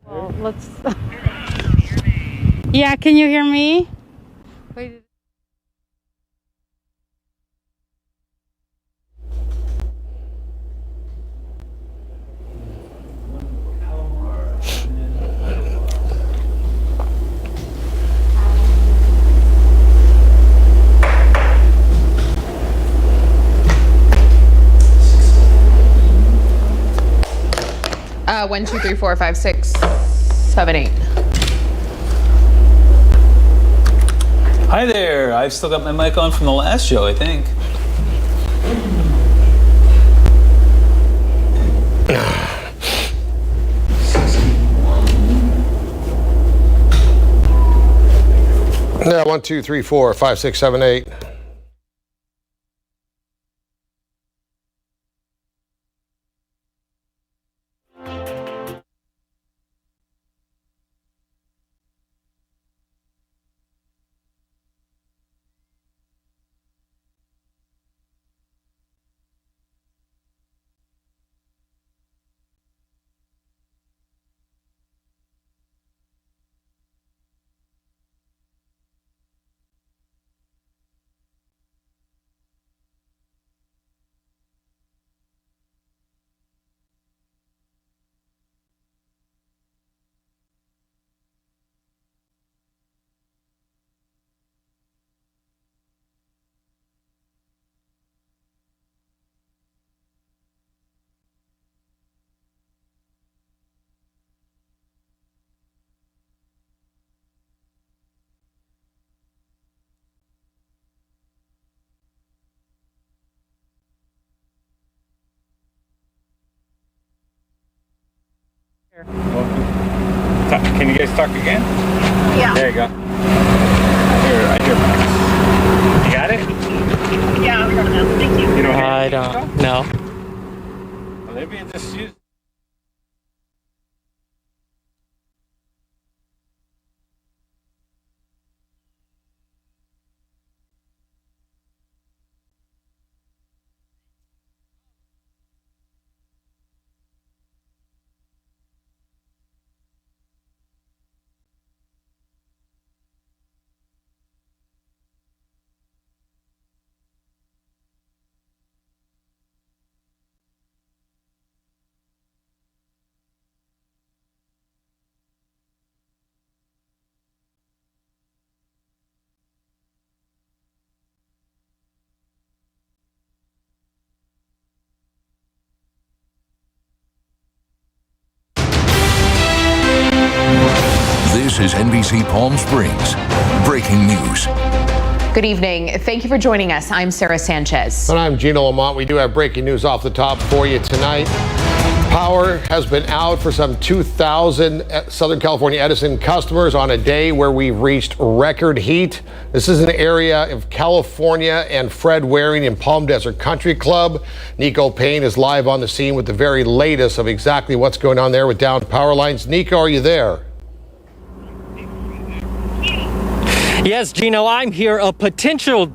Well, let's. Yeah, can you hear me? Wait. One, two, three, four, five, six, 7, 8. Hi there. I've still got my mic on from the last show, I think. Yeah, 1, 2, 3, 4, 5, 6, 7, 8. Can you guys talk again? Yeah. There you go. I hear Max. You got it? Yeah, I'm going to. Thank you. You don't I don't know. Olivia just used. This is NBC Palm Springs. Breaking news. Good evening. Thank you for joining us. I'm Sarah Sanchez. And I'm Gino Lamont. We do have breaking news off the top for you tonight. Power has been out for some 2,000 Southern California Edison customers on a day where we've reached record heat. This is an area of California and Fred Waring in Palm Desert Country Club. Nico Payne is live on the scene with the very latest of exactly what's going on there with downed power lines. Nico, are you there? Yes, Gino, I'm here. A potential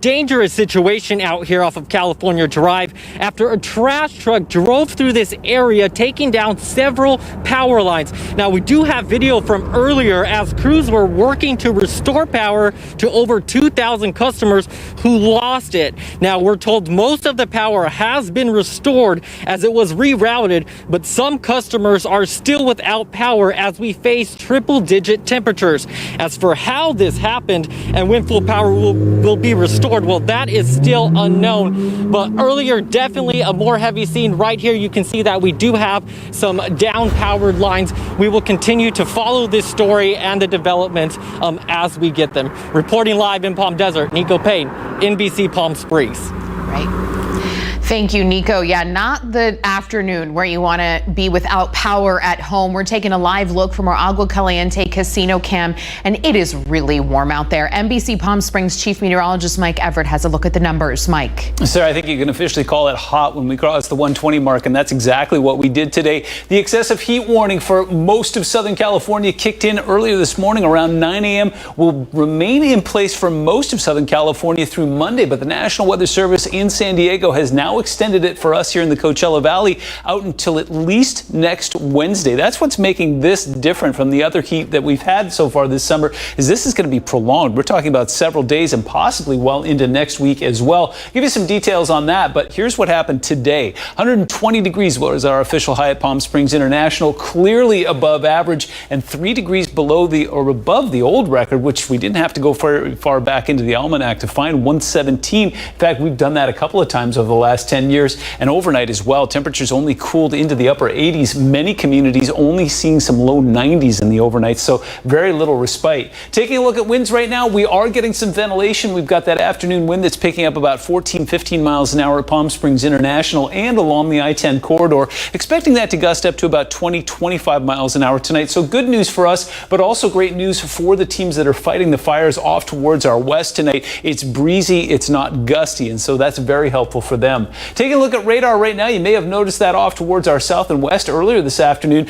dangerous situation out here off of California Drive after a trash truck drove through this area, taking down several power lines. Now, we do have video from earlier as crews were working to restore power to over 2,000 customers who lost it. Now, we're told most of the power has been restored as it was rerouted, but some customers are still without power as we face triple-digit temperatures. As for how this happened and when full power will be restored, well, that is still unknown. But earlier, definitely a more heavy scene right here. You can see that we do have some down powered lines. We will continue to follow this story and the developments as we get them. Reporting live in Palm Desert, Nico Payne, NBC Palm Springs. Right. Thank you, Nico. Yeah, not the afternoon where you want to be without power at home. We're taking a live look from our Agua Caliente casino cam, and it is really warm out there. NBC Palm Springs Chief Meteorologist Mike Everett has a look at the numbers. Mike. Sarah, I think you can officially call it hot when we cross the 120 mark, and that's exactly what we did today. The excessive heat warning for most of Southern California kicked in earlier this morning around 9 a.m. will remain in place for most of Southern California through Monday, but the National Weather Service in San Diego has now now extended it for us here in the Coachella Valley out until at least next Wednesday. That's what's making this different from the other heat that we've had so far this summer, is this is going to be prolonged. We're talking about several days and possibly well into next week as well. I'll give you some details on that, but here's what happened today. 120 degrees was our official high at Palm Springs International, clearly above average, and 3 degrees below or above the old record, which we didn't have to go far back into the almanac to find, 117. In fact, we've done that a couple of times over the last 10 years, and overnight as well. Temperatures only cooled into the upper 80s. Many communities only seeing some low 90s in the overnight, so very little respite. Taking a look at winds right now, we are getting some ventilation. We've got that afternoon wind that's picking up about 14-15 miles an hour at Palm Springs International and along the I-10 corridor. Expecting that to gust up to about 20-25 miles an hour tonight. So good news for us, but also great news for the teams that are fighting the fires off towards our west tonight. It's breezy, it's not gusty, and so that's very helpful for them. Taking a look at radar right now, you may have noticed that off towards our south and west earlier this afternoon.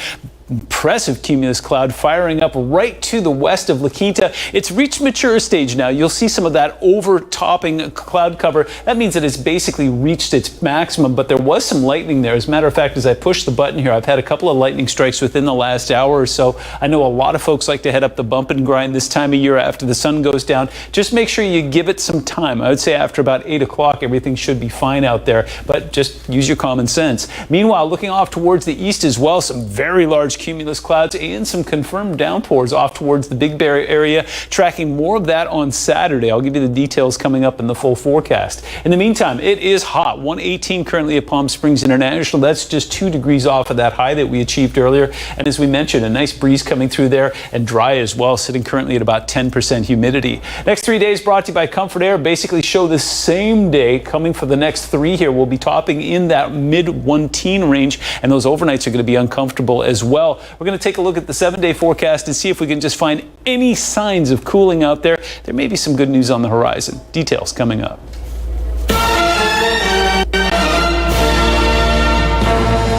Impressive cumulus cloud firing up right to the west of La Quinta. It's reached mature stage now. You'll see some of that overtopping cloud cover. That means that it's basically reached its maximum, but there was some lightning there. As a matter of fact, as I push the button here, I've had a couple of lightning strikes within the last hour or so. I know a lot of folks like to head up the bump and grind this time of year after the sun goes down. Just make sure you give it some time. I would say after about 8 o'clock, everything should be fine out there, but just use your common sense. Meanwhile, looking off towards the east as well, some very large cumulus clouds and some confirmed downpours off towards the Big Bear area. Tracking more of that on Saturday. I'll give you the details coming up in the full forecast. In the meantime, it is hot. 118 currently at Palm Springs International. That's just 2 degrees off of that high that we achieved earlier. And as we mentioned, a nice breeze coming through there and dry as well, sitting currently at about 10% humidity. Next 3 days brought to you by Comfort Air. Basically show the same day coming for the next 3 here. We'll be topping in that mid-1-teen range, and those overnights are going to be uncomfortable as well. We're going to take a look at the 7-day forecast and see if we can just find any signs of cooling out there. There may be some good news on the horizon. Details coming up.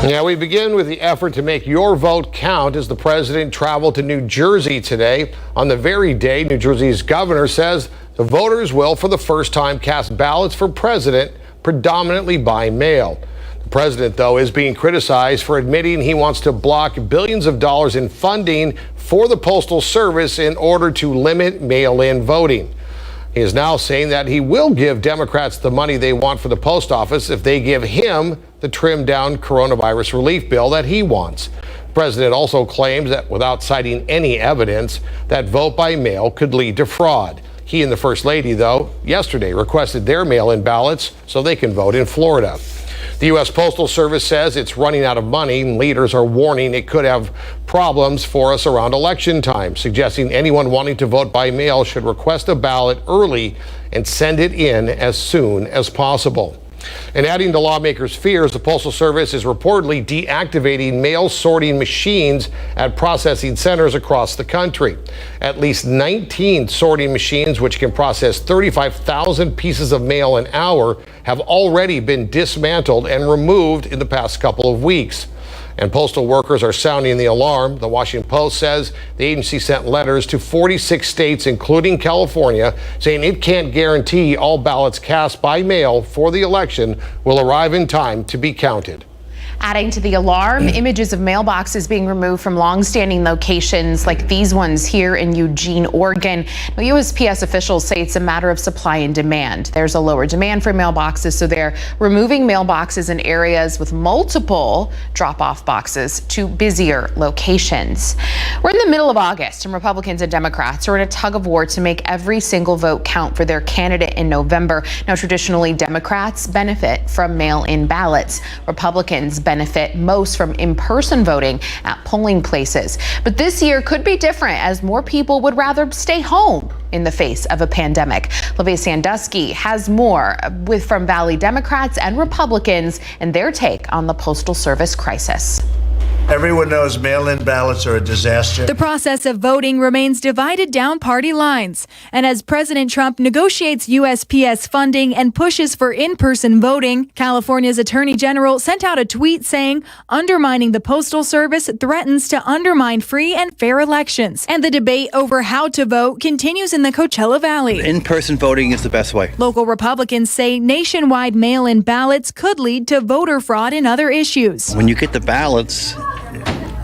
Yeah, we begin with the effort to make your vote count as the president traveled to New Jersey today. On the very day, New Jersey's governor says the voters will, for the first time, cast ballots for president predominantly by mail. The president, though, is being criticized for admitting he wants to block billions of dollars in funding for the Postal Service in order to limit mail-in voting. He is now saying that he will give Democrats the money they want for the post office if they give him the trimmed-down coronavirus relief bill that he wants. The president also claims that without citing any evidence, that vote by mail could lead to fraud. He and the First Lady, though, yesterday requested their mail-in ballots so they can vote in Florida. The U.S. Postal Service says it's running out of money, and leaders are warning it could have problems for us around election time, suggesting anyone wanting to vote by mail should request a ballot early and send it in as soon as possible. And adding to lawmakers' fears, the Postal Service is reportedly deactivating mail sorting machines at processing centers across the country. At least 19 sorting machines, which can process 35,000 pieces of mail an hour, have already been dismantled and removed in the past couple of weeks. And postal workers are sounding the alarm. The Washington Post says the agency sent letters to 46 states, including California, saying it can't guarantee all ballots cast by mail for the election will arrive in time to be counted. Adding to the alarm, images of mailboxes being removed from long-standing locations like these ones here in Eugene, Oregon. Now, USPS officials say it's a matter of supply and demand. There's a lower demand for mailboxes, so they're removing mailboxes in areas with multiple drop-off boxes to busier locations. We're in the middle of August, and Republicans and Democrats are in a tug-of-war to make every single vote count for their candidate in November. Now, traditionally, Democrats benefit from mail-in ballots. Republicans benefit most from in-person voting at polling places. But this year could be different as more people would rather stay home in the face of a pandemic. LaVey Sandusky has more from Valley Democrats and Republicans and their take on the Postal Service crisis. Everyone knows mail-in ballots are a disaster. The process of voting remains divided down party lines. And as President Trump negotiates USPS funding and pushes for in-person voting, California's Attorney General sent out a tweet saying, undermining the Postal Service threatens to undermine free and fair elections. And the debate over how to vote continues in the Coachella Valley. In-person voting is the best way. Local Republicans say nationwide mail-in ballots could lead to voter fraud and other issues. When you get the ballots,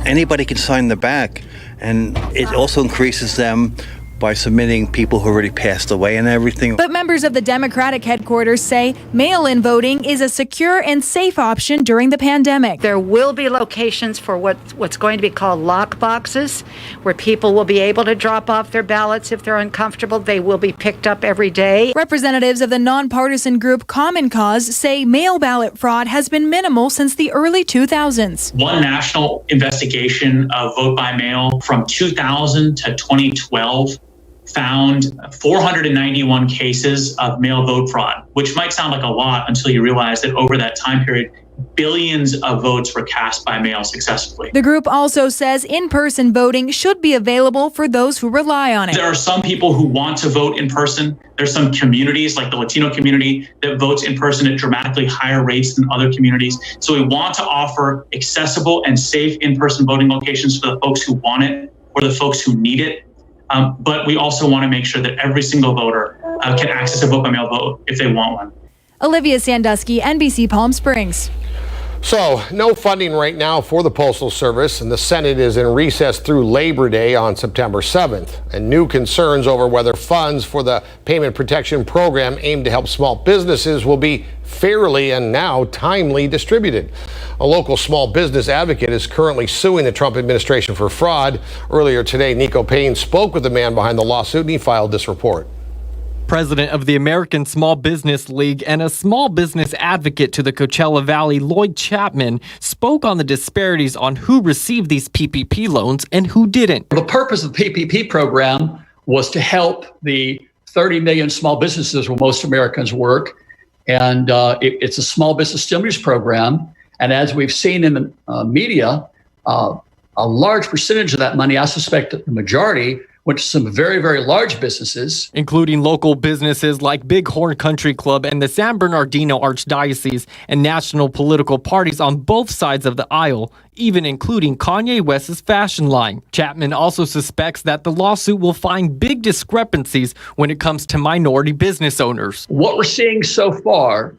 anybody can sign the back, and it also increases them by submitting people who already passed away and everything. But members of the Democratic headquarters say mail-in voting is a secure and safe option during the pandemic. There will be locations for what's going to be called lock boxes, where people will be able to drop off their ballots if they're uncomfortable. They will be picked up every day. Representatives of the nonpartisan group Common Cause say mail ballot fraud has been minimal since the early 2000s. One national investigation of vote by mail from 2000 to 2012 found 491 cases of mail vote fraud, which might sound like a lot until you realize that over that time period, billions of votes were cast by mail successfully. The group also says in-person voting should be available for those who rely on it. There are some people who want to vote in person. There's some communities, like the Latino community, that votes in person at dramatically higher rates than other communities. So we want to offer accessible and safe in-person voting locations for the folks who want it or the folks who need it. But we also want to make sure that every single voter can access a vote by mail vote if they want one. Olivia Sandusky, NBC Palm Springs. So, no funding right now for the Postal Service, and the Senate is in recess through Labor Day on September 7th. And new concerns over whether funds for the Payment Protection Program aimed to help small businesses will be fairly and now timely distributed. A local small business advocate is currently suing the Trump administration for fraud. Earlier today, Nico Payne spoke with the man behind the lawsuit, and he filed this report. President of the American Small Business League and a small business advocate to the Coachella Valley, Lloyd Chapman, spoke on the disparities on who received these PPP loans and who didn't. The purpose of the PPP program was to help the 30 million small businesses where most Americans work. And it's a small business stimulus program. And as we've seen in the media, a large percentage of that money, I suspect that the majority, went to some very, very large businesses, including local businesses like Bighorn Country Club and the San Bernardino Archdiocese, and national political parties on both sides of the aisle, even including Kanye West's fashion line. Chapman also suspects that the lawsuit will find big discrepancies when it comes to minority business owners. What we're seeing so far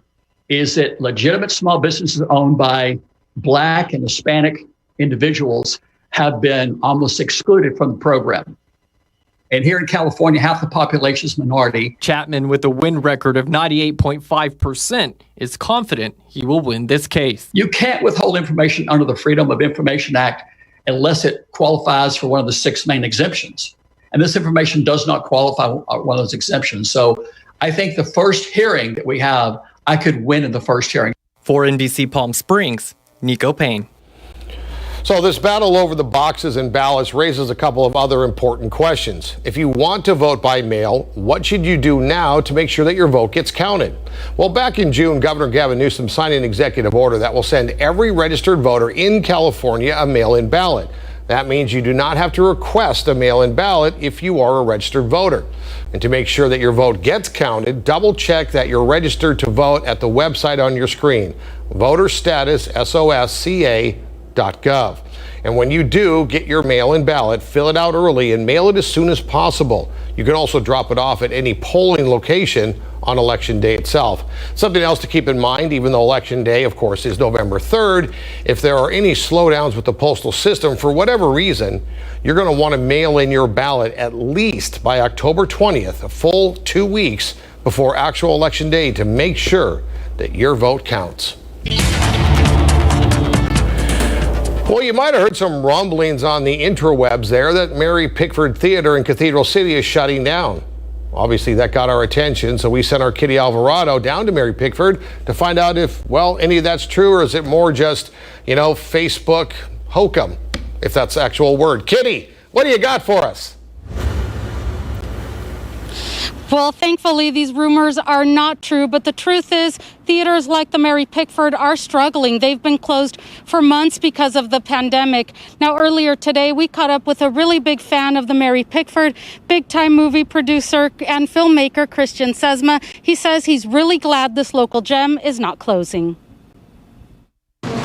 is that legitimate small businesses owned by Black and Hispanic individuals have been almost excluded from the program. And here in California, half the population is minority. Chapman, with a win record of 98.5%, is confident he will win this case. You can't withhold information under the Freedom of Information Act unless it qualifies for one of the 6 main exemptions. And this information does not qualify one of those exemptions. So I think the first hearing that we have, I could win in the first hearing. For NBC Palm Springs, Nico Payne. So this battle over the boxes and ballots raises a couple of other important questions. If you want to vote by mail, what should you do now to make sure that your vote gets counted? Well, back in June, Governor Gavin Newsom signed an executive order that will send every registered voter in California a mail-in ballot. That means you do not have to request a mail-in ballot if you are a registered voter. And to make sure that your vote gets counted, double check that you're registered to vote at the website on your screen, voterstatus.sosca.gov. And when you do get your mail-in ballot, fill it out early and mail it as soon as possible. You can also drop it off at any polling location on Election Day itself. Something else to keep in mind, even though Election Day, of course, is November 3rd, if there are any slowdowns with the postal system for whatever reason, you're going to want to mail in your ballot at least by October 20th, a full 2 weeks before actual Election Day, to make sure that your vote counts. Well, you might have heard some rumblings on the interwebs there that Mary Pickford Theater in Cathedral City is shutting down. Obviously, that got our attention, so we sent our Kitty Alvarado down to Mary Pickford to find out if, well, any of that's true, or is it more just, Facebook hokum, if that's the actual word. Kitty, what do you got for us? Well, thankfully, these rumors are not true, but the truth is theaters like the Mary Pickford are struggling. They've been closed for months because of the pandemic. Now, earlier today, we caught up with a really big fan of the Mary Pickford, big-time movie producer and filmmaker Christian Sesma. He says he's really glad this local gem is not closing.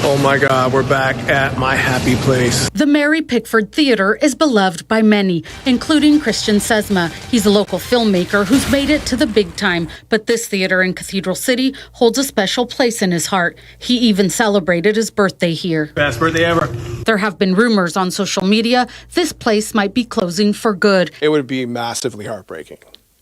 Oh my God, we're back at my happy place. The Mary Pickford Theater is beloved by many, including Christian Sesma. He's a local filmmaker who's made it to the big time, but this theater in Cathedral City holds a special place in his heart. He even celebrated his birthday here. Best birthday ever. There have been rumors on social media this place might be closing for good. It would be massively heartbreaking.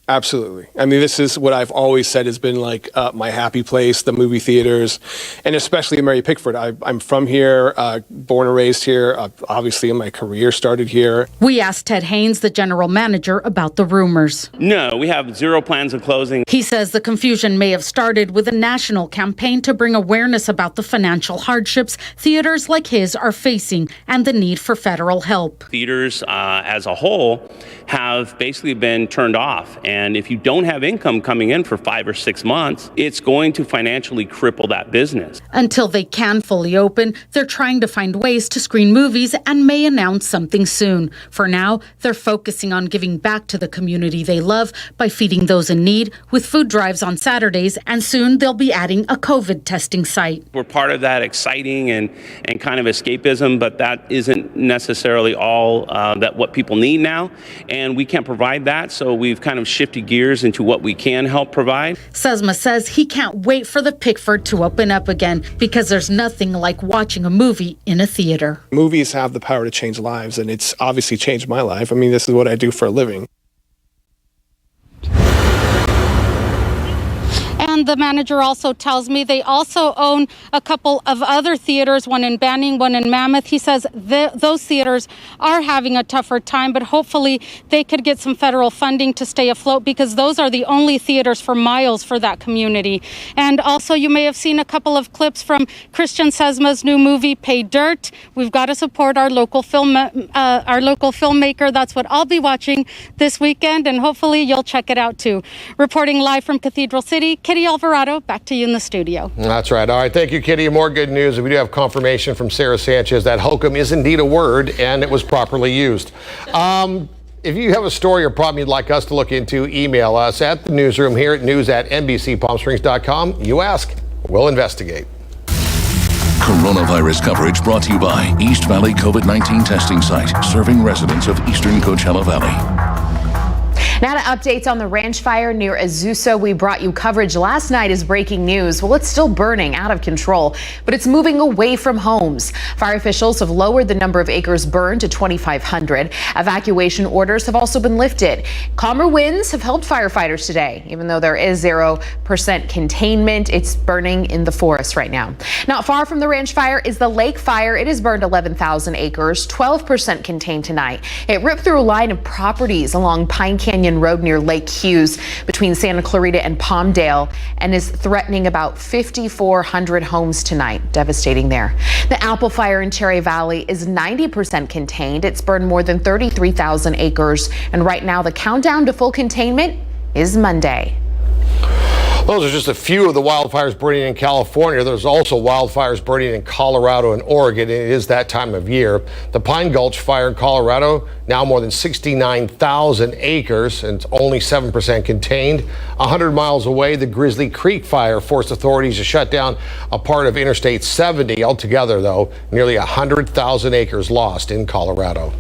Absolutely. I mean, this is what I've always said has been like my happy place, the movie theaters, and especially Mary Pickford. I'm from here, born and raised here. Obviously, my career started here. We asked Ted Haynes, the general manager, about the rumors. No, we have zero plans of closing. He says the confusion may have started with a national campaign to bring awareness about the financial hardships theaters like his are facing and the need for federal help. Theaters as a whole have basically been turned off. And if you don't have income coming in for 5 or 6 months, it's going to financially cripple that business. Until they can fully open, they're trying to find ways to screen movies and may announce something soon. For now, they're focusing on giving back to the community they love by feeding those in need with food drives on Saturdays, and soon they'll be adding a COVID testing site. We're part of that exciting and kind of escapism, but that isn't necessarily all that what people need now. And we can't provide that, so we've kind of shifted gears into what we can help provide. Sesma says he can't wait for the Pickford to open up again because there's nothing like watching a movie in a theater. Movies have the power to change lives, and it's obviously changed my life. I mean, this is what I do for a living. And the manager also tells me they also own a couple of other theaters, one in Banning, one in Mammoth. He says those theaters are having a tougher time, but hopefully they could get some federal funding to stay afloat because those are the only theaters for miles for that community. And also you may have seen a couple of clips from Christian Sesma's new movie, Pay Dirt. We've got to support our local filmmaker. That's what I'll be watching this weekend, and hopefully you'll check it out too. Reporting live from Cathedral City, Kitty Alvarado, back to you in the studio. That's right. All right. Thank you, Kitty. More good news. We do have confirmation from Sarah Sanchez that hokum is indeed a word and it was properly used. If you have a story or problem you'd like us to look into, email us at the newsroom here at news@nbcpalmsprings.com. You ask, we'll investigate. Coronavirus coverage brought to you by East Valley COVID-19 testing site, serving residents of eastern Coachella Valley. Now to updates on the ranch fire near Azusa. We brought you coverage last night as breaking news. Well, it's still burning out of control, but it's moving away from homes. Fire officials have lowered the number of acres burned to 2,500. Evacuation orders have also been lifted. Calmer winds have helped firefighters today. Even though there is 0% containment, it's burning in the forest right now. Not far from the ranch fire is the lake fire. It has burned 11,000 acres, 12% contained tonight. It ripped through a line of properties along Pine Canyon Road near Lake Hughes between Santa Clarita and Palmdale and is threatening about 5,400 homes tonight. Devastating there. The Apple Fire in Cherry Valley is 90% contained. It's burned more than 33,000 acres. And right now the countdown to full containment is Monday. Those are just a few of the wildfires burning in California. There's also wildfires burning in Colorado and Oregon. It is that time of year. The Pine Gulch fire in Colorado, now more than 69,000 acres, and it's only 7% contained. 100 miles away, the Grizzly Creek fire forced authorities to shut down a part of Interstate 70. Altogether, though, nearly 100,000 acres lost in Colorado.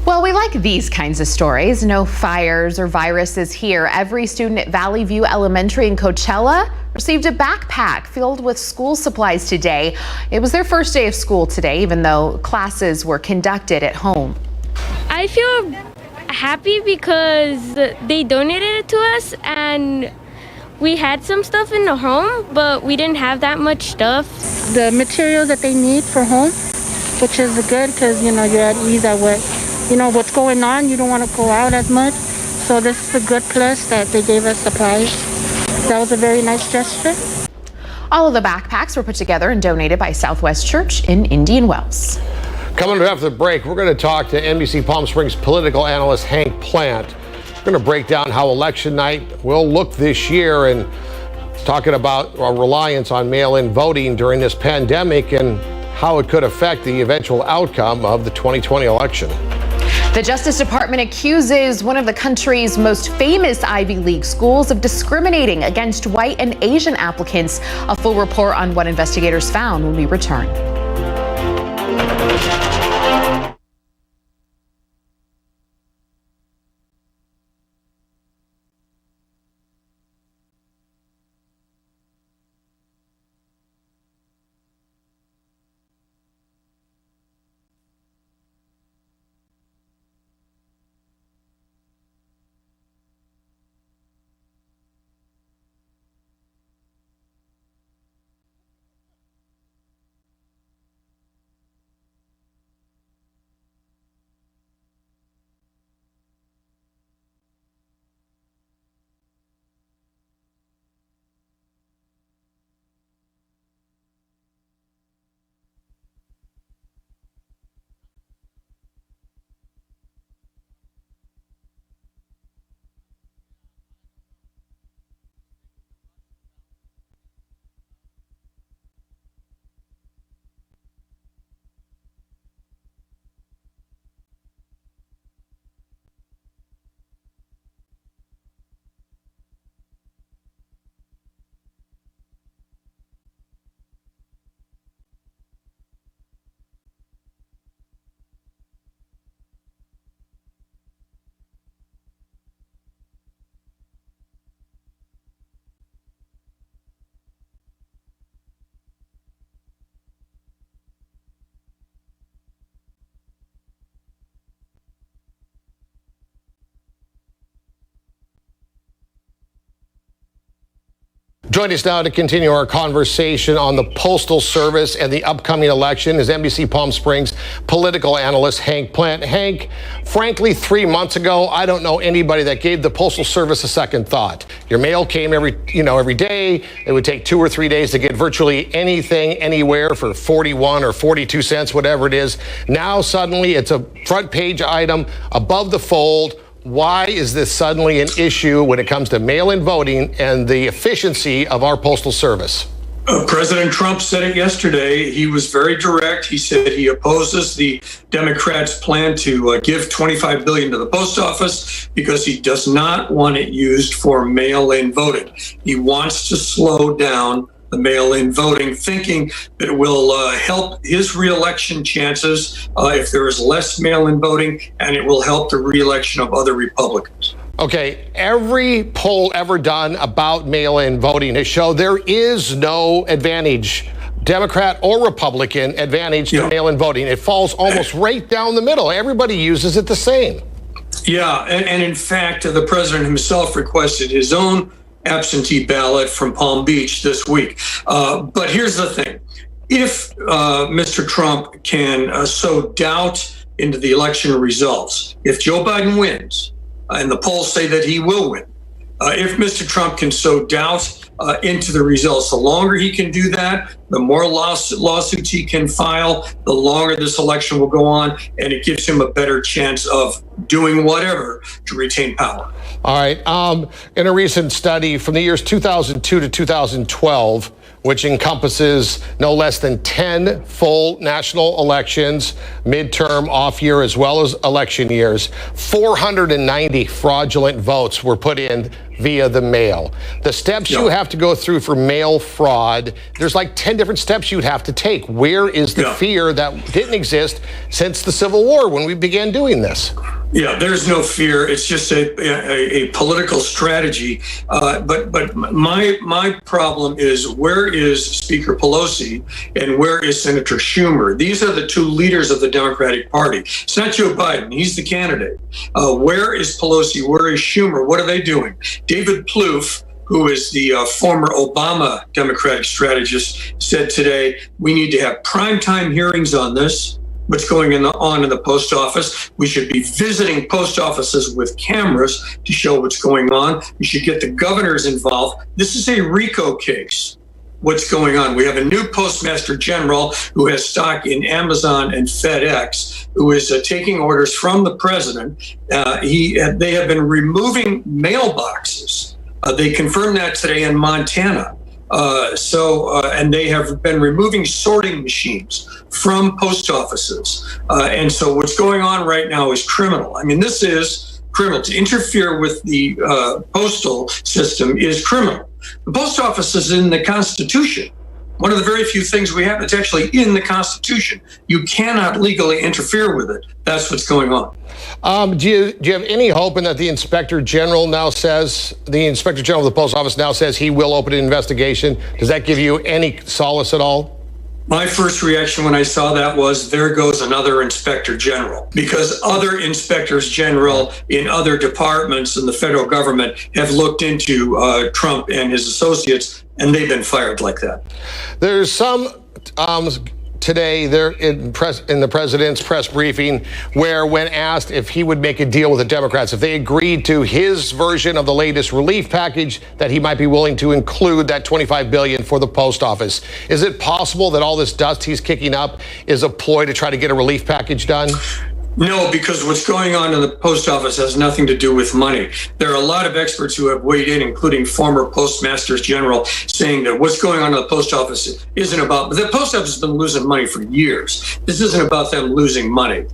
Well, we like these kinds of stories. No fires or viruses here. Every student at Valley View Elementary in Coachella received a backpack filled with school supplies today. It was their first day of school today, even though classes were conducted at home. I feel happy because they donated it to us, and we had some stuff in the home, but we didn't have that much stuff. The material that they need for home, which is good because, you're at ease at work. What's going on, you don't want to go out as much. So this is a good plus that they gave us supplies. That was a very nice gesture. All of the backpacks were put together and donated by Southwest Church in Indian Wells. Coming up after the break, we're going to talk to NBC Palm Springs political analyst Hank Plant. We're going to break down how election night will look this year and talking about our reliance on mail-in voting during this pandemic and how it could affect the eventual outcome of the 2020 election. The Justice Department accuses one of the country's most famous Ivy League schools of discriminating against white and Asian applicants. A full report on what investigators found when we return. Join us now to continue our conversation on the Postal Service and the upcoming election is NBC Palm Springs political analyst Hank Plant. Hank, frankly, 3 months ago, I don't know anybody that gave the Postal Service a second thought. Your mail came every day. It would take 2 or 3 days to get virtually anything, anywhere for 41 or 42 cents, whatever it is. Now, suddenly, it's a front page item above the fold. Why is this suddenly an issue when it comes to mail-in voting and the efficiency of our Postal Service? President Trump said it yesterday. He was very direct. He said he opposes the Democrats' plan to give $25 billion to the post office because he does not want it used for mail-in voting. He wants to slow down the mail-in voting, thinking that it will help his reelection chances if there is less mail-in voting, and it will help the reelection of other Republicans. Okay, every poll ever done about mail-in voting has shown there is no advantage, Democrat or Republican advantage to mail-in voting. It falls almost right down the middle. Everybody uses it the same. Yeah, and in fact, the president himself requested his own absentee ballot from Palm Beach this week. But here's the thing. If Mr. Trump can sow doubt into the election results, if Joe Biden wins, and the polls say that he will win, if Mr. Trump can sow doubt into the results, the longer he can do that, the more lawsuits he can file, the longer this election will go on, and it gives him a better chance of doing whatever to retain power. All right. In a recent study from the years 2002 to 2012, which encompasses no less than 10 full national elections, midterm, off year, as well as election years, 490 fraudulent votes were put in via the mail. The steps you have to go through for mail fraud, there's like 10 different steps you'd have to take. Where is the fear that didn't exist since the Civil War when we began doing this? Yeah, there's no fear. It's just a political strategy. But my problem is, where is Speaker Pelosi and where is Senator Schumer? These are the two leaders of the Democratic Party. It's not Joe Biden. He's the candidate. Where is Pelosi? Where is Schumer? What are they doing? David Plouffe, who is the former Obama Democratic strategist, said today, we need to have primetime hearings on this. What's going on in the post office. We should be visiting post offices with cameras to show what's going on. We should get the governors involved. This is a RICO case. what's going on. We have a new postmaster general who has stock in Amazon and FedEx, who is taking orders from the president. They have been removing mailboxes. They confirmed that today in Montana. And they have been removing sorting machines from post offices. And so what's going on right now is criminal. I mean, this is criminal. To interfere with the postal system is criminal. The post office is in the Constitution. One of the very few things we have, it's actually in the Constitution. You cannot legally interfere with it. That's what's going on. Do you have any hope in that the Inspector General now says, the Inspector General of the Post Office now says he will open an investigation? Does that give you any solace at all? My first reaction when I saw that was, there goes another inspector general, because other inspectors general in other departments in the federal government have looked into Trump and his associates, and they've been fired like that. There's some today there in the president's press briefing where, when asked if he would make a deal with the Democrats, if they agreed to his version of the latest relief package, that he might be willing to include that $25 billion for the post office. Is it possible that all this dust he's kicking up is a ploy to try to get a relief package done? No, because what's going on in the post office has nothing to do with money. There are a lot of experts who have weighed in, including former postmasters general, saying that what's going on in the post office isn't about, the post office has been losing money for years. This isn't about them losing money.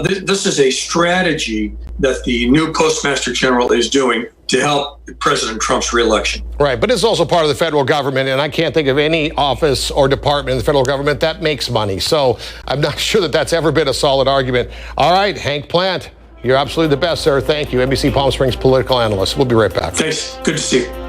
This is a strategy that the new postmaster general is doing to help President Trump's reelection. Right, but it's also part of the federal government, and I can't think of any office or department in the federal government that makes money. So I'm not sure that that's ever been a solid argument. All right, Hank Plant, you're absolutely the best, sir. Thank you. NBC Palm Springs political analyst. We'll be right back. Thanks. Good to see you.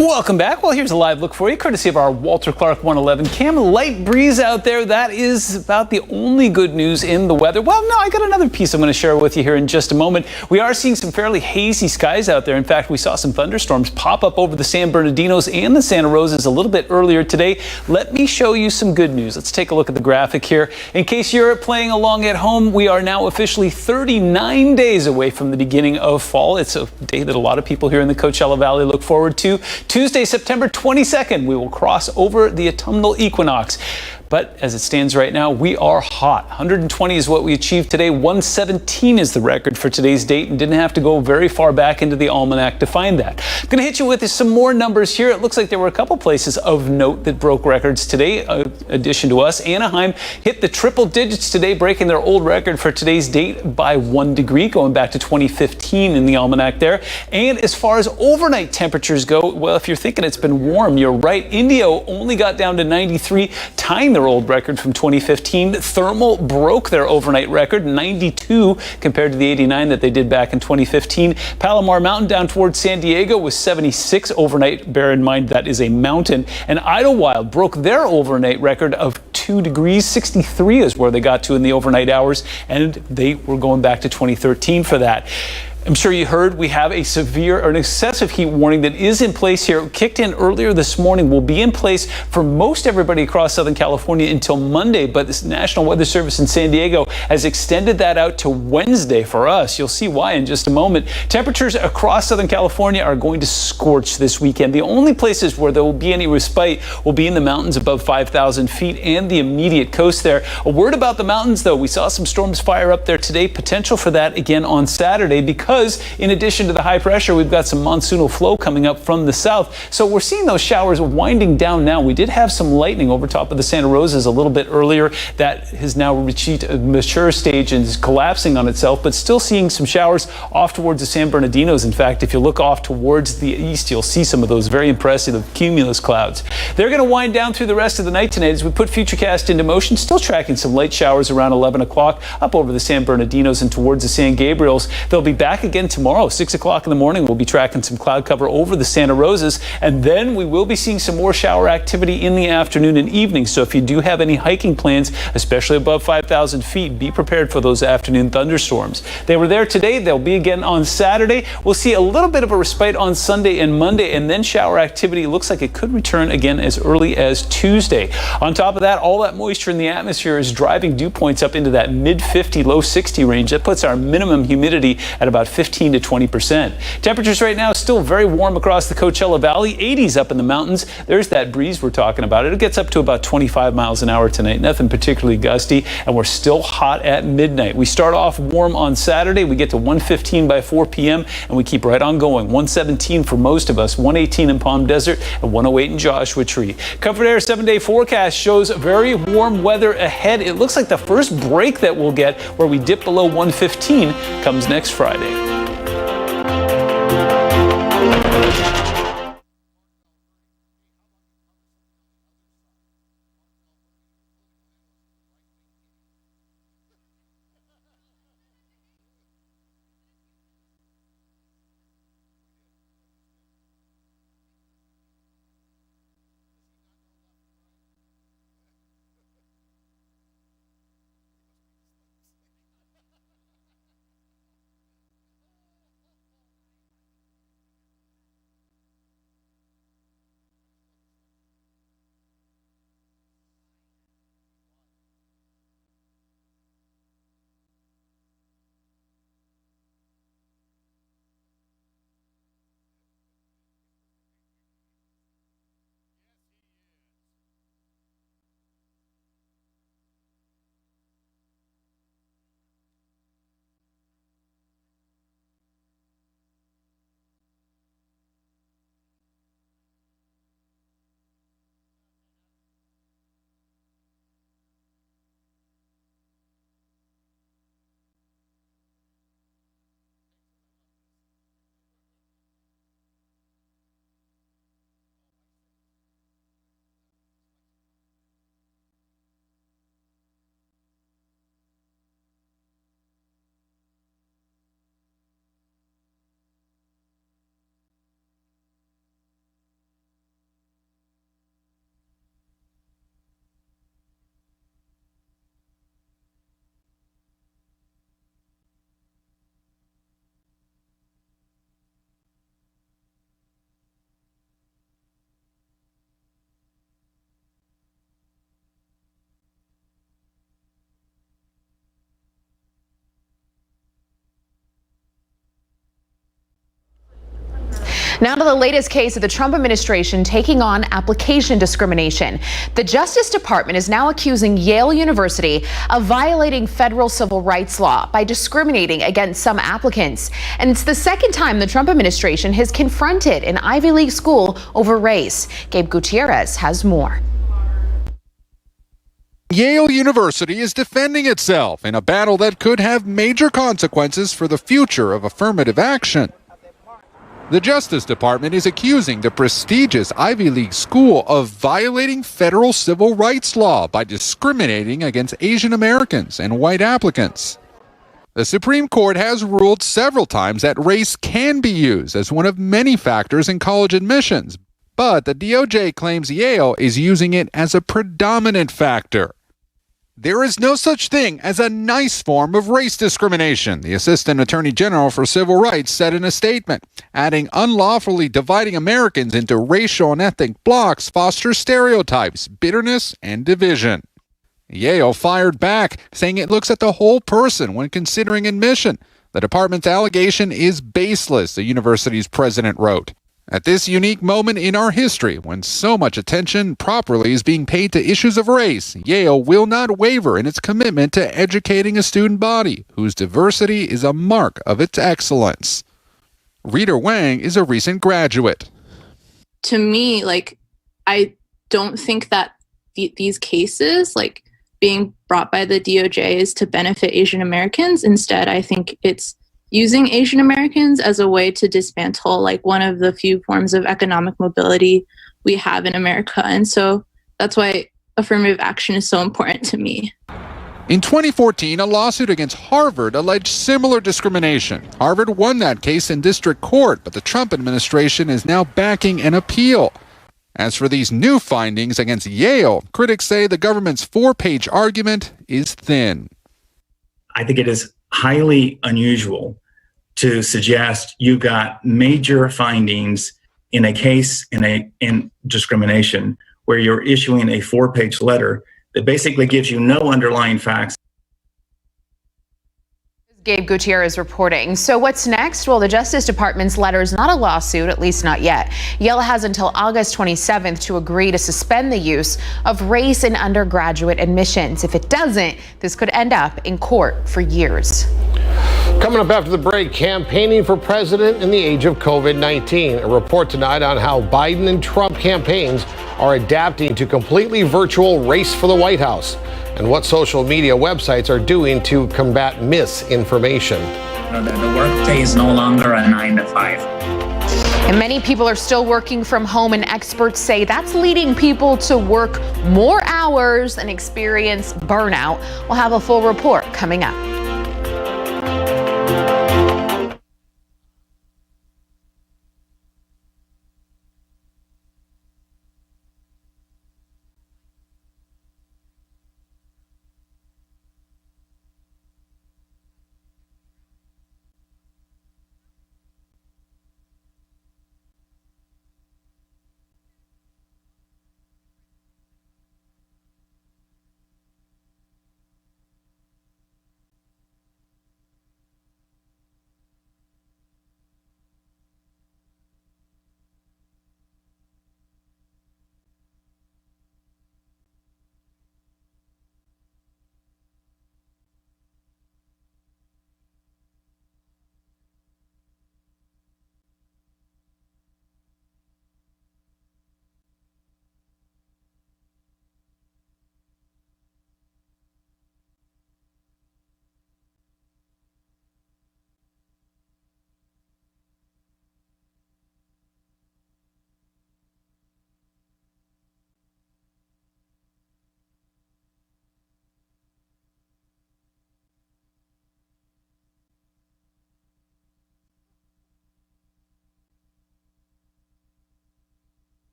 Welcome back. Well, here's a live look for you, courtesy of our Walter Clark 111 cam. Light breeze out there. That is about the only good news in the weather. Well, no, I got another piece I'm going to share with you here in just a moment. We are seeing some fairly hazy skies out there. In fact, we saw some thunderstorms pop up over the San Bernardinos and the Santa Rosas a little bit earlier today. Let me show you some good news. Let's take a look at the graphic here. In case you're playing along at home, we are now officially 39 days away from the beginning of fall. It's a day that a lot of people here in the Coachella Valley look forward to. Tuesday, September 22nd, we will cross over the autumnal equinox. But as it stands right now, we are hot. 120 is what we achieved today. 117 is the record for today's date, and didn't have to go very far back into the almanac to find that. I'm going to hit you with some more numbers here. It looks like there were a couple places of note that broke records today. In addition to us, Anaheim hit the triple digits today, breaking their old record for today's date by 1 degree, going back to 2015 in the almanac there. And as far as overnight temperatures go, well, if you're thinking it's been warm, you're right. Indio only got down to 93, tying their old record from 2015. Thermal broke their overnight record, 92 compared to the 89 that they did back in 2015. Palomar Mountain down towards San Diego was 76 overnight. Bear in mind that is a mountain. And Idlewild broke their overnight record of 2 degrees. 63 is where they got to in the overnight hours, and they were going back to 2013 for that. I'm sure you heard we have a severe or an excessive heat warning that is in place here. It kicked in earlier this morning, will be in place for most everybody across Southern California until Monday, but this National Weather Service in San Diego has extended that out to Wednesday for us. You'll see why in just a moment. Temperatures across Southern California are going to scorch this weekend. The only places where there will be any respite will be in the mountains above 5,000 feet and the immediate coast there. A word about the mountains, though. We saw some storms fire up there today. Potential for that again on Saturday, because in addition to the high pressure, we've got some monsoonal flow coming up from the south. So we're seeing those showers winding down now. We did have some lightning over top of the Santa Rosas a little bit earlier. That has now reached a mature stage and is collapsing on itself, but still seeing some showers off towards the San Bernardinos. In fact, if you look off towards the east, you'll see some of those very impressive cumulus clouds. They're going to wind down through the rest of the night tonight as we put Futurecast into motion. Still tracking some light showers around 11 o'clock up over the San Bernardinos and towards the San Gabriels. They'll be back again tomorrow, 6 o'clock in the morning. We'll be tracking some cloud cover over the Santa Rosas, and then we will be seeing some more shower activity in the afternoon and evening. So if you do have any hiking plans, especially above 5,000 feet, be prepared for those afternoon thunderstorms. They were there today. They'll be again on Saturday. We'll see a little bit of a respite on Sunday and Monday, and then shower activity looks like it could return again as early as Tuesday. On top of that, all that moisture in the atmosphere is driving dew points up into that mid-50, low 60 range. That puts our minimum humidity at about 15 to 20%. Temperatures right now still very warm across the Coachella Valley, 80s up in the mountains. There's that breeze we're talking about. It gets up to about 25 miles an hour tonight. Nothing particularly gusty, and we're still hot at midnight. We start off warm on Saturday. We get to 115 by 4 p.m. and we keep right on going. 117 for most of us, 118 in Palm Desert, and 108 in Joshua Tree. Comfort Air 7-day forecast shows very warm weather ahead. It looks like the first break that we'll get where we dip below 115 comes next Friday. Now to the latest case of the Trump administration taking on application discrimination. The Justice Department is now accusing Yale University of violating federal civil rights law by discriminating against some applicants. And it's the second time the Trump administration has confronted an Ivy League school over race. Gabe Gutierrez has more. Yale University is defending itself in a battle that could have major consequences for the future of affirmative action. The Justice Department is accusing the prestigious Ivy League school of violating federal civil rights law by discriminating against Asian Americans and white applicants. The Supreme Court has ruled several times that race can be used as one of many factors in college admissions, but the DOJ claims Yale is using it as a predominant factor. There is no such thing as a nice form of race discrimination, the Assistant Attorney General for Civil Rights said in a statement, adding unlawfully dividing Americans into racial and ethnic blocs fosters stereotypes, bitterness, and division. Yale fired back, saying it looks at the whole person when considering admission. The department's allegation is baseless, the university's president wrote. At this unique moment in our history, when so much attention properly is being paid to issues of race, Yale will not waver in its commitment to educating a student body whose diversity is a mark of its excellence. Rita Wang is a recent graduate. To me, I don't think that these cases, being brought by the DOJ, is to benefit Asian Americans. Instead, I think it's using Asian Americans as a way to dismantle one of the few forms of economic mobility we have in America. And so that's why affirmative action is so important to me. In 2014, a lawsuit against Harvard alleged similar discrimination. Harvard won that case in district court, but the Trump administration is now backing an appeal. As for these new findings against Yale, critics say the government's 4-page argument is thin. I think it is highly unusual to suggest you've got major findings in a case in discrimination where you're issuing a 4-page letter that basically gives you no underlying facts. Gabe Gutierrez reporting. So what's next? Well, the Justice Department's letter is not a lawsuit, at least not yet. Yale has until August 27th to agree to suspend the use of race in undergraduate admissions. If it doesn't, this could end up in court for years. Coming up after the break, campaigning for president in the age of COVID-19. A report tonight on how Biden and Trump campaigns are adapting to completely virtual race for the White House, and what social media websites are doing to combat misinformation. The workday is no longer a 9 to 5. And many people are still working from home, and experts say that's leading people to work more hours and experience burnout. We'll have a full report coming up.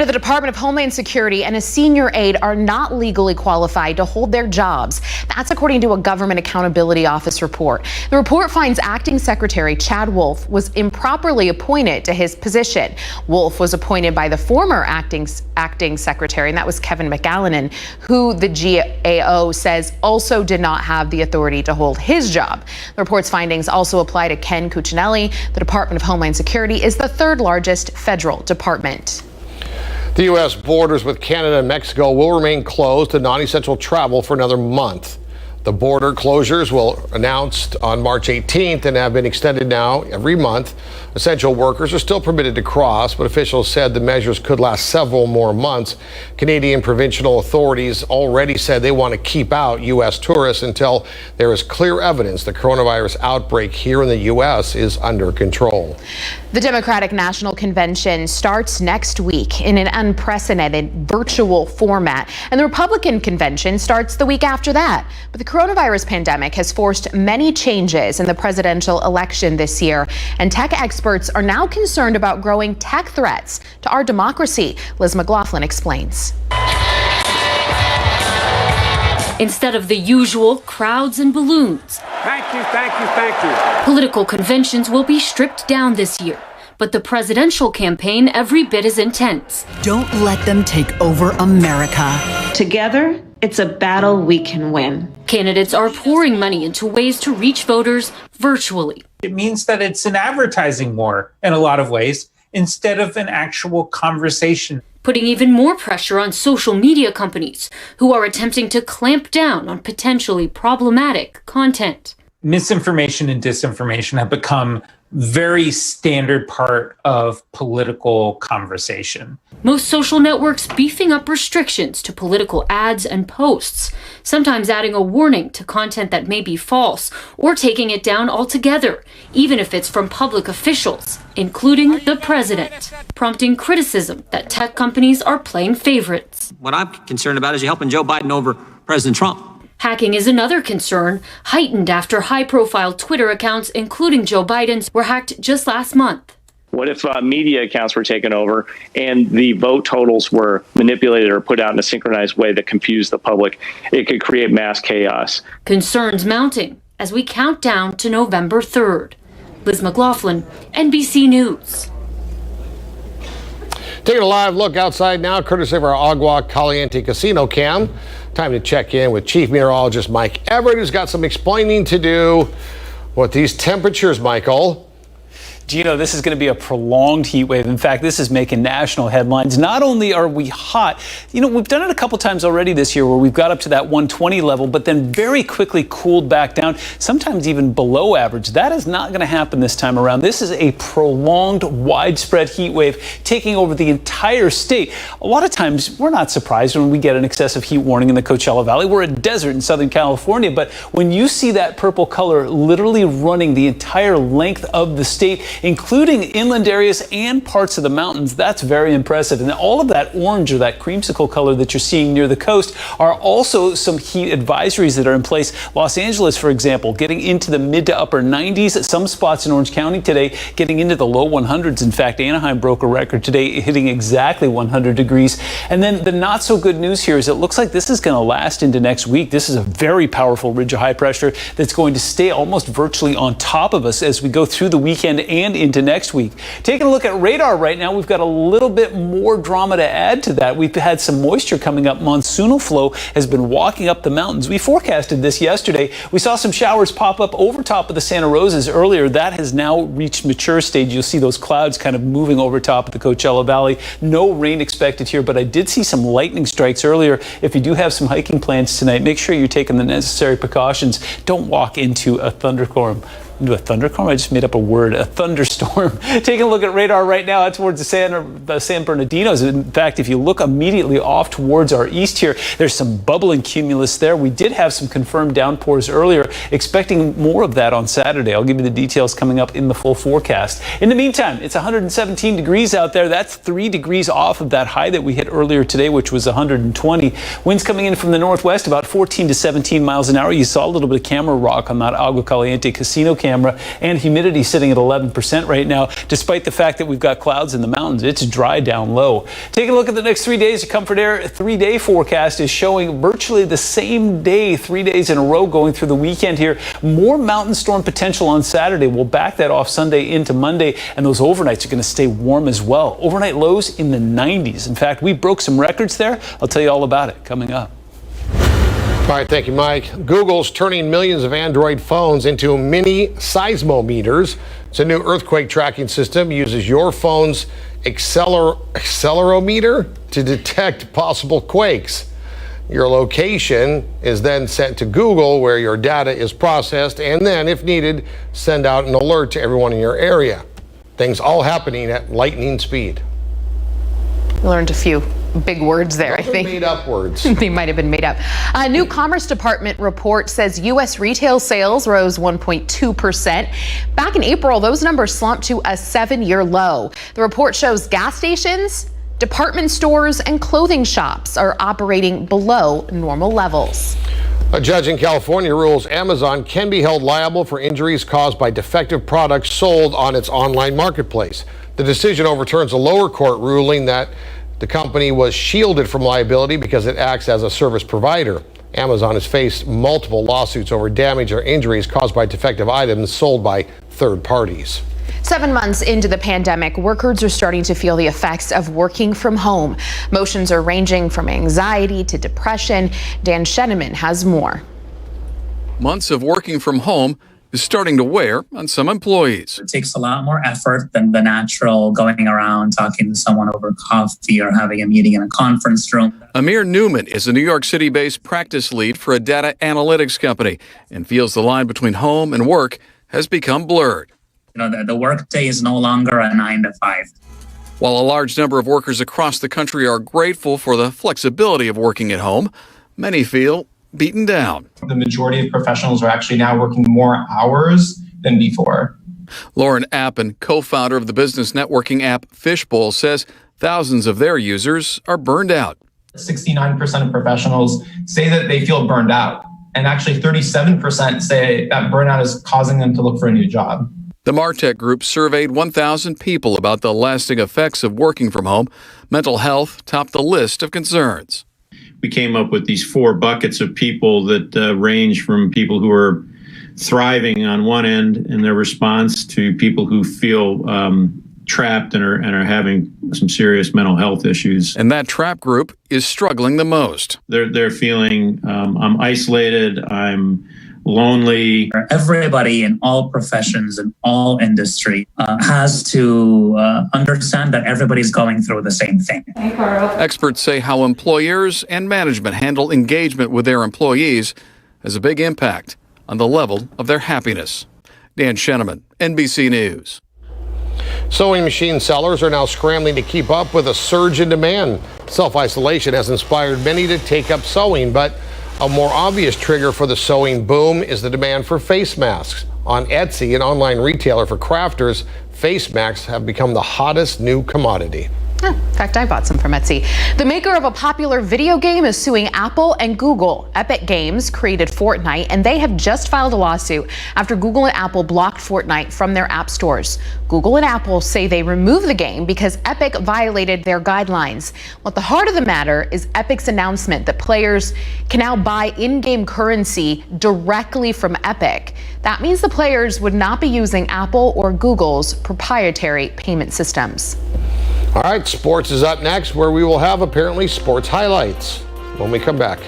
Under the Department of Homeland Security and a senior aide are not legally qualified to hold their jobs. That's according to a Government Accountability Office report. The report finds Acting Secretary Chad Wolf was improperly appointed to his position. Wolf was appointed by the former acting secretary, and that was Kevin McAleenan, who the GAO says also did not have the authority to hold his job. The report's findings also apply to Ken Cuccinelli. The Department of Homeland Security is the third largest federal department. The U.S. borders with Canada and Mexico will remain closed to non-essential travel for another month. The border closures were announced on March 18th and have been extended now every month. Essential workers are still permitted to cross, but officials said the measures could last several more months. Canadian provincial authorities already said they want to keep out U.S. tourists until there is clear evidence the coronavirus outbreak here in the U.S. is under control. The Democratic National Convention starts next week in an unprecedented virtual format, and the Republican convention starts the week after that. But the coronavirus pandemic has forced many changes in the presidential election this year, and tech experts are now concerned about growing tech threats to our democracy. Liz McLaughlin explains. Instead of the usual crowds and balloons, thank you. Political conventions will be stripped down this year. But the presidential campaign every bit as intense. Don't let them take over America. Together, it's a battle we can win. Candidates are pouring money into ways to reach voters virtually. It means that it's an advertising war in a lot of ways instead of an actual conversation. Putting even more pressure on social media companies who are attempting to clamp down on potentially problematic content. Misinformation and disinformation have become very standard part of political conversation. Most social networks beefing up restrictions to political ads and posts, sometimes adding a warning to content that may be false or taking it down altogether, even if it's from public officials, including the president, prompting criticism that tech companies are playing favorites. What I'm concerned about is you helping Joe Biden over President Trump. Hacking is another concern, heightened after high-profile Twitter accounts, including Joe Biden's, were hacked just last month. What if media accounts were taken over and the vote totals were manipulated or put out in a synchronized way that confused the public? It could create mass chaos. Concerns mounting as we count down to November 3rd. Liz McLaughlin, NBC News. Taking a live look outside now, courtesy of our Agua Caliente Casino cam. Time to check in with Chief Meteorologist Mike Everett, who's got some explaining to do with these temperatures, Michael. Gino, this is going to be a prolonged heat wave. In fact, this is making national headlines. Not only are we hot, we've done it a couple times already this year where we've got up to that 120 level, but then very quickly cooled back down, sometimes even below average. That is not going to happen this time around. This is a prolonged, widespread heat wave taking over the entire state. A lot of times, we're not surprised when we get an excessive heat warning in the Coachella Valley. We're a desert in Southern California, but when you see that purple color literally running the entire length of the state, including inland areas and parts of the mountains, that's very impressive. And all of that orange or that creamsicle color that you're seeing near the coast are also some heat advisories that are in place. Los Angeles, for example, getting into the mid to upper 90s. Some spots in Orange County today getting into the low 100s. In fact, Anaheim broke a record today, hitting exactly 100 degrees. And then the not so good news here is it looks like this is going to last into next week. This is a very powerful ridge of high pressure that's going to stay almost virtually on top of us as we go through the weekend and into next week. Taking a look at radar right now, we've got a little bit more drama to add to that. We've had some moisture coming up. Monsoonal flow has been walking up the mountains. We forecasted this yesterday. We saw some showers pop up over top of the Santa Rosas earlier. That has now reached mature stage. You'll see those clouds kind of moving over top of the Coachella Valley. No rain expected here, but I did see some lightning strikes earlier. If you do have some hiking plans tonight, make sure you're taking the necessary precautions. Don't walk into a thunderstorm. Into a thunderstorm? I just made up a word. A thunderstorm. Taking a look at radar right now, out towards the San Bernardinos. In fact, if you look immediately off towards our east here, there's some bubbling cumulus there. We did have some confirmed downpours earlier, expecting more of that on Saturday. I'll give you the details coming up in the full forecast. In the meantime, it's 117 degrees out there. That's 3 degrees off of that high that we hit earlier today, which was 120. Winds coming in from the northwest, about 14 to 17 miles an hour. You saw a little bit of camera rock on that Agua Caliente Casino cam. camera, and humidity sitting at 11% right now, despite the fact that we've got clouds in the mountains. It's dry down low. Take a look at the next 3 days. The Comfort Air 3-day forecast is showing virtually the same day, 3 days in a row going through the weekend here. More mountain storm potential on Saturday. We'll back that off Sunday into Monday, and those overnights are going to stay warm as well. Overnight lows in the 90s. In fact, we broke some records there. I'll tell you all about it coming up. All right, thank you, Mike. Google's turning millions of Android phones into mini seismometers. It's a new earthquake tracking system. It uses your phone's accelerometer to detect possible quakes. Your location is then sent to Google, where your data is processed, and then, if needed, send out an alert to everyone in your area. Things all happening at lightning speed. Learned a few big words there, Those I think. Made up words. They might have been made up. A new Commerce Department report says U.S. retail sales rose 1.2%. Back in April, those numbers slumped to a 7-year low. The report shows gas stations, department stores, and clothing shops are operating below normal levels. A judge in California rules Amazon can be held liable for injuries caused by defective products sold on its online marketplace. The decision overturns a lower court ruling that the company was shielded from liability because it acts as a service provider. Amazon has faced multiple lawsuits over damage or injuries caused by defective items sold by third parties. 7 months into the pandemic, workers are starting to feel the effects of working from home. Emotions are ranging from anxiety to depression. Dan Sheneman has more. Months of working from home is starting to wear on some employees. It takes a lot more effort than the natural going around talking to someone over coffee or having a meeting in a conference room. Amir Newman is a New York City-based practice lead for a data analytics company and feels the line between home and work has become blurred. The workday is no longer a 9 to 5. While a large number of workers across the country are grateful for the flexibility of working at home, many feel beaten down. The majority of professionals are actually now working more hours than before. Lauren Appen, co-founder of the business networking app Fishbowl, says thousands of their users are burned out. 69% of professionals say that they feel burned out, and actually 37% say that burnout is causing them to look for a new job. The MarTech Group surveyed 1,000 people about the lasting effects of working from home. Mental health topped the list of concerns. We came up with these 4 buckets of people that range from people who are thriving on one end in their response to people who feel trapped and are having some serious mental health issues. And that trap group is struggling the most. They're feeling I'm isolated, I'm lonely. Everybody in all professions and all industry has to understand that everybody's going through the same thing. Experts say how employers and management handle engagement with their employees has a big impact on the level of their happiness. Dan Sheneman, NBC News. Sewing machine sellers are now scrambling to keep up with a surge in demand. Self-isolation has inspired many to take up sewing, but a more obvious trigger for the sewing boom is the demand for face masks. On Etsy, an online retailer for crafters, face masks have become the hottest new commodity. In fact, I bought some from Etsy. The maker of a popular video game is suing Apple and Google. Epic Games created Fortnite, and they have just filed a lawsuit after Google and Apple blocked Fortnite from their app stores. Google and Apple say they removed the game because Epic violated their guidelines. Well, at the heart of the matter is Epic's announcement that players can now buy in-game currency directly from Epic. That means the players would not be using Apple or Google's proprietary payment systems. All right, sports is up next, where we will have apparently sports highlights when we come back.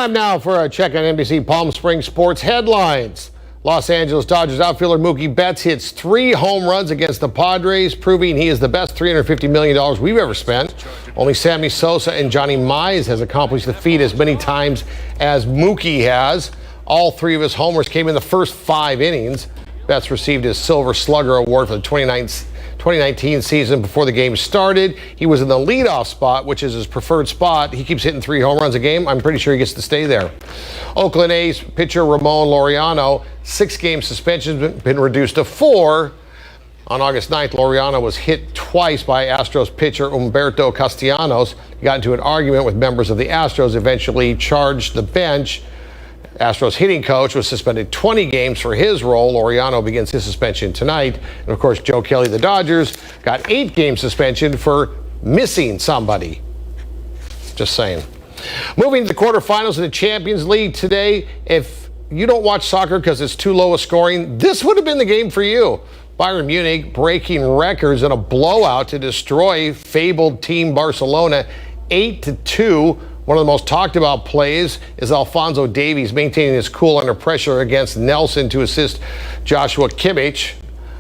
Time now for a check on NBC Palm Springs sports headlines. Los Angeles Dodgers outfielder Mookie Betts hits 3 home runs against the Padres, proving he is the best $350 million we've ever spent. Only Sammy Sosa and Johnny Mize has accomplished the feat as many times as Mookie has. All 3 of his homers came in the first 5 innings. Betts received his Silver Slugger Award for the 2019 season before the game started. He was in the leadoff spot, which is his preferred spot. He keeps hitting 3 home runs a game. I'm pretty sure he gets to stay there. Oakland A's pitcher Ramon Laureano, 6-game suspension has been reduced to 4. On August 9th, Laureano was hit twice by Astros pitcher Humberto Castellanos. He got into an argument with members of the Astros, eventually charged the bench. Astros hitting coach was suspended 20 games for his role. Laureano begins his suspension tonight. And of course, Joe Kelly, the Dodgers, got 8-game suspension for missing somebody. Just saying. Moving to the quarterfinals of the Champions League today. If you don't watch soccer because it's too low a scoring, this would have been the game for you. Bayern Munich breaking records in a blowout to destroy fabled team Barcelona 8-2. One of the most talked about plays is Alphonso Davies maintaining his cool under pressure against Nelson to assist Joshua Kimmich.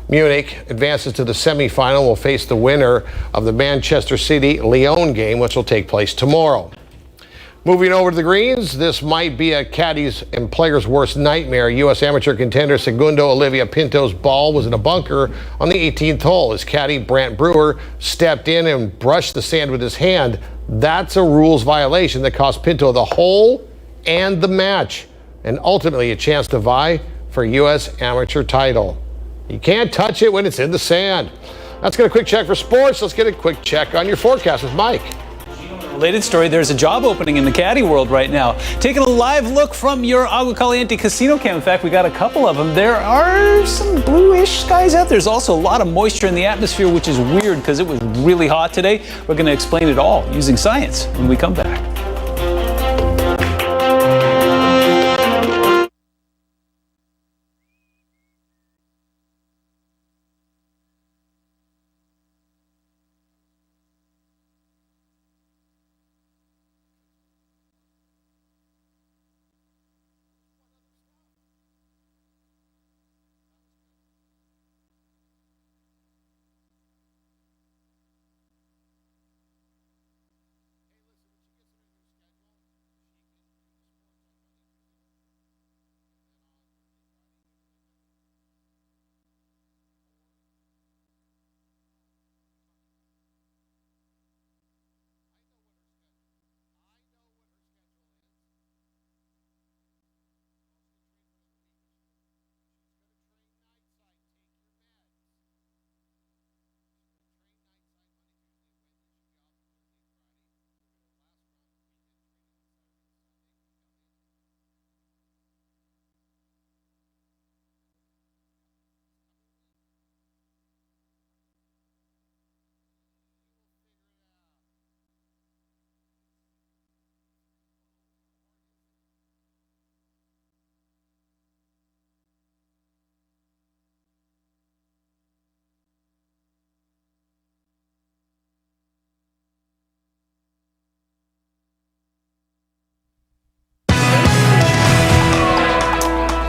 Munich advances to the semifinal, will face the winner of the Manchester City-Lyon game, which will take place tomorrow. Moving over to the greens, this might be a caddy's and player's worst nightmare. U.S. amateur contender Segundo Olivia Pinto's ball was in a bunker on the 18th hole. His caddy, Brant Brewer, stepped in and brushed the sand with his hand. That's a rules violation that cost Pinto the hole and the match, and ultimately a chance to vie for U.S. amateur title. You can't touch it when it's in the sand. Let's get a quick check for sports. Let's get a quick check on your forecast with Mike. Related story, there's a job opening in the caddy world right now. Taking a live look from your Agua Caliente casino cam. In fact, we got a couple of them. There are some bluish skies out. There's also a lot of moisture in the atmosphere, which is weird because it was really hot today. We're going to explain it all using science when we come back.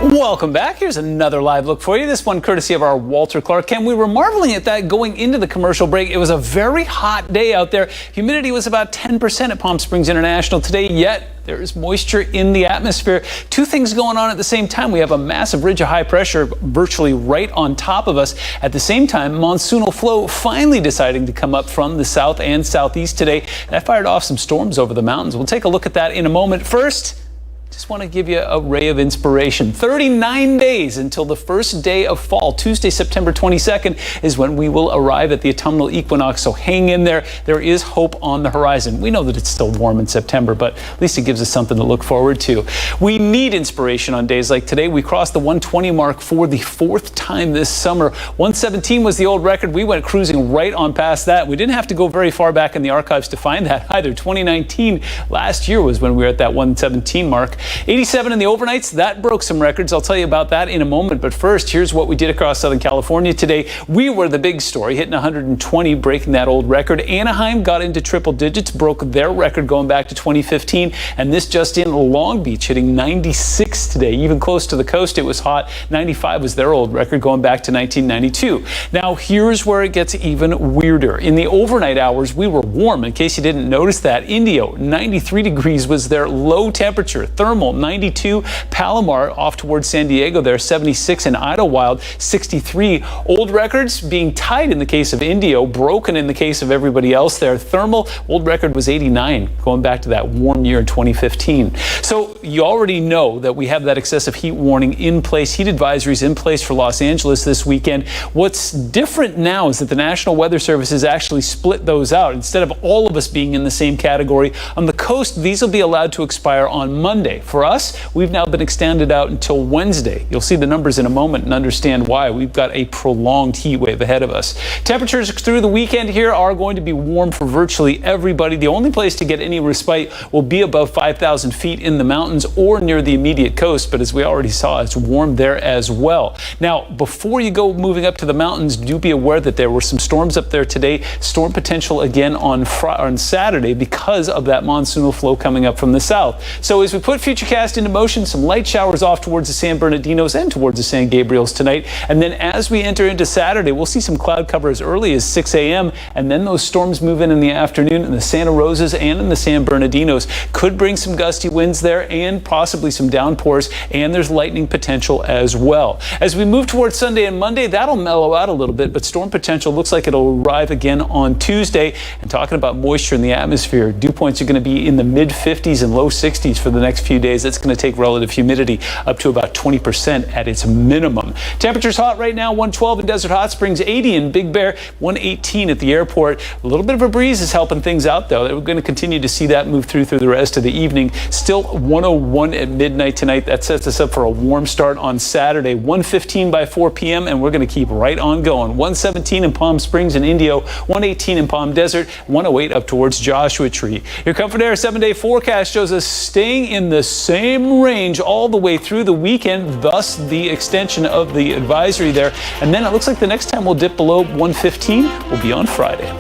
Welcome back. Here's another live look for you. This one courtesy of our Walter Clark. Ken, we were marveling at that going into the commercial break. It was a very hot day out there. Humidity was about 10% at Palm Springs International today, yet there is moisture in the atmosphere. 2 things going on at the same time. We have a massive ridge of high pressure virtually right on top of us. At the same time, monsoonal flow finally deciding to come up from the south and southeast today. That fired off some storms over the mountains. We'll take a look at that in a moment. First, just want to give you a ray of inspiration. 39 days until the first day of fall. Tuesday, September 22nd is when we will arrive at the autumnal equinox, so hang in there. There is hope on the horizon. We know that it's still warm in September, but at least it gives us something to look forward to. We need inspiration on days like today. We crossed the 120 mark for the 4th time this summer. 117 was the old record. We went cruising right on past that. We didn't have to go very far back in the archives to find that either. 2019, last year, was when we were at that 117 mark. 87 in the overnights. That broke some records. I'll tell you about that in a moment. But first, here's what we did across Southern California today. We were the big story, hitting 120, breaking that old record. Anaheim got into triple digits, broke their record going back to 2015. And this just in, Long Beach hitting 96 today. Even close to the coast, it was hot. 95 was their old record going back to 1992. Now, here's where it gets even weirder. In the overnight hours, we were warm. In case you didn't notice that, Indio, 93 degrees was their low temperature. Thermal, 92. Palomar, off towards San Diego, there, 76. And Idlewild, 63. Old records being tied in the case of Indio, broken in the case of everybody else there. Thermal, old record was 89, going back to that warm year in 2015. So you already know that we have that excessive heat warning in place, heat advisories in place for Los Angeles this weekend. What's different now is that the National Weather Service has actually split those out. Instead of all of us being in the same category, on the coast, these will be allowed to expire on Monday. For us, we've now been extended out until Wednesday. You'll see the numbers in a moment and understand why. We've got a prolonged heat wave ahead of us. Temperatures through the weekend here are going to be warm for virtually everybody. The only place to get any respite will be above 5,000 feet in the mountains or near the immediate coast. But as we already saw, it's warm there as well. Now, before you go moving up to the mountains, do be aware that there were some storms up there today. Storm potential again on Saturday because of that monsoonal flow coming up from the south. So as we put Futurecast into motion, some light showers off towards the San Bernardinos and towards the San Gabriels tonight. And then as we enter into Saturday, we'll see some cloud cover as early as 6 a.m. And then those storms move in the afternoon in the Santa Rosas and in the San Bernardinos. Could bring some gusty winds there and possibly some downpours. And there's lightning potential as well. As we move towards Sunday and Monday, that'll mellow out a little bit, but storm potential looks like it'll arrive again on Tuesday. And talking about moisture in the atmosphere, dew points are going to be in the mid 50s and low 60s for the next few days. That's going to take relative humidity up to about 20% at its minimum. Temperatures hot right now, 112 in Desert Hot Springs, 80 in Big Bear, 118 at the airport. A little bit of a breeze is helping things out, though. We're going to continue to see that move through the rest of the evening. Still 101 at midnight tonight. That sets us up for a warm start on Saturday. 115 by 4 p.m. and we're going to keep right on going. 117 in Palm Springs and Indio, 118 in Palm Desert, 108 up towards Joshua Tree. Your Comfort Air 7-day forecast shows us staying in the same range all the way through the weekend, thus the extension of the advisory there. And then it looks like the next time we'll dip below 115 will be on Friday.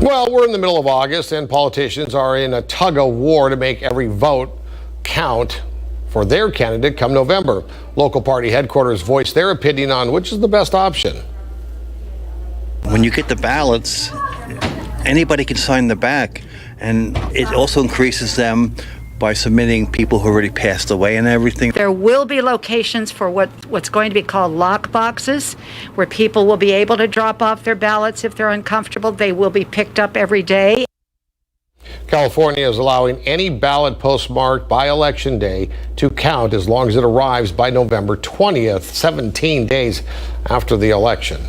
Well, we're in the middle of August, and politicians are in a tug-of-war to make every vote count for their candidate come November. Local party headquarters voiced their opinion on which is the best option. When you get the ballots, anybody can sign the back, And it also increases them by submitting people who already passed away and everything. There will be locations for what's going to be called lock boxes, where people will be able to drop off their ballots if they're uncomfortable. They will be picked up every day. California is allowing any ballot postmarked by Election Day to count as long as it arrives by November 20th, 17 days after the election.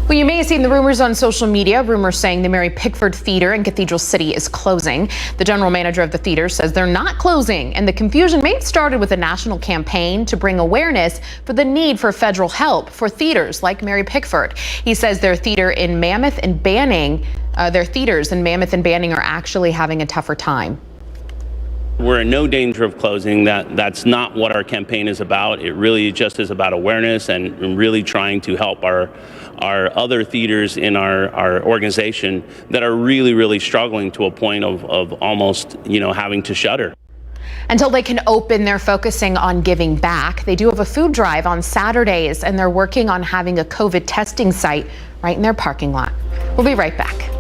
Well, you may have seen the rumors on social media, rumors saying the Mary Pickford Theater in Cathedral City is closing. The general manager of the theater says they're not closing, and the confusion may have started with a national campaign to bring awareness for the need for federal help for theaters like Mary Pickford. He says their theaters in Mammoth and Banning are actually having a tougher time. We're in no danger of closing. That's not what our campaign is about. It really just is about awareness and really trying to help our other theaters in our organization that are really struggling to a point of almost, having to shutter. Until they can open, they're focusing on giving back. They do have a food drive on Saturdays, and they're working on having a COVID testing site right in their parking lot. We'll be right back.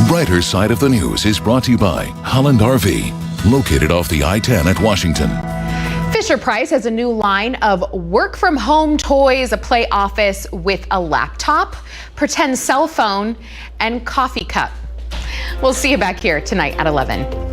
Brighter Side of the News is brought to you by Holland RV, located off the I-10 at Washington. Fisher-Price has a new line of work-from-home toys, a play office with a laptop, pretend cell phone, and coffee cup. We'll see you back here tonight at 11.